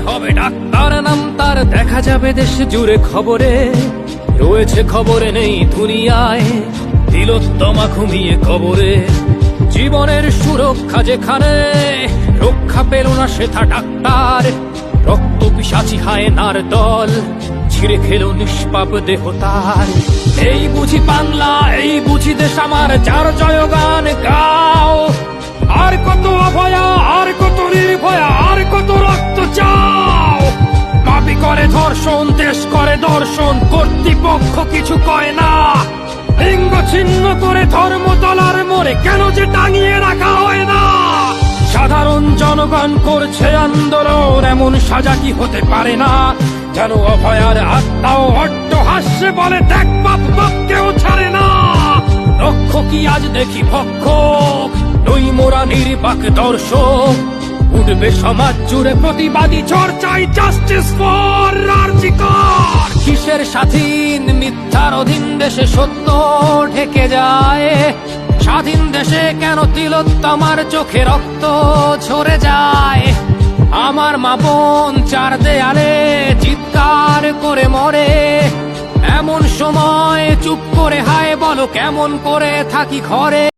হবে ডাক্তার, নাম তার দেখা যাবে দেশ জুড়ে খবরে, রয়েছে খবরে নেই দুনিয়ায় তিলোত্তমা ঘুমিয়ে কবরে। জীবনের সুরক্ষা যেখানে, রক্ষা পেল না সেথা ডাক্তার, রক্ত পিশাচি হায়নার দল ছিঁড়ে খেলো নিষ্পাপ দেহ তার। এই বুঝি বাংলা, এই বুঝি দেশ আমার, যার জয়গান গাও। আর কত অভয়া, আর কত নির্ভয়া, আর কত রক্ত চাও। পাপি করে ধর্ষণ, দেশ করে দর্শন, কর্তৃপক্ষ কিছু কয় না। লিঙ্গ ছিন্ন করে ধর্ম তলার মোড়ে কেন যে টাঙিয়ে রাখা হয় না। সাধারণ জনগণ করছে আন্দোলন, এমন সাজা কি হতে পারে না। যেন অভয়ার আত্মাও অট্টহাস্যে বলে, দেখ বাপ বাপকেও ছাড়ে না। লক্ষ কি আজ দেখি ভক্ষক, নই মোরা নির্বাক দর্শক। উঠবে সমাজ জুড়ে প্রতিবাদী চর্চায়, জাস্টিস ফর আরজি কর। কিসের স্বাধীন, মিথ্যার অধীন দেশে সত্য ঢেকে যায়। স্বাধীন দেশে কেন তিলোত্তমার চোখে রক্ত ঝরে যায়। আমার মা বোন চার দেয়ালে চিৎকার করে মরে, এমন সময় চুপ করে হায় বলো কেমন করে থাকি ঘরে।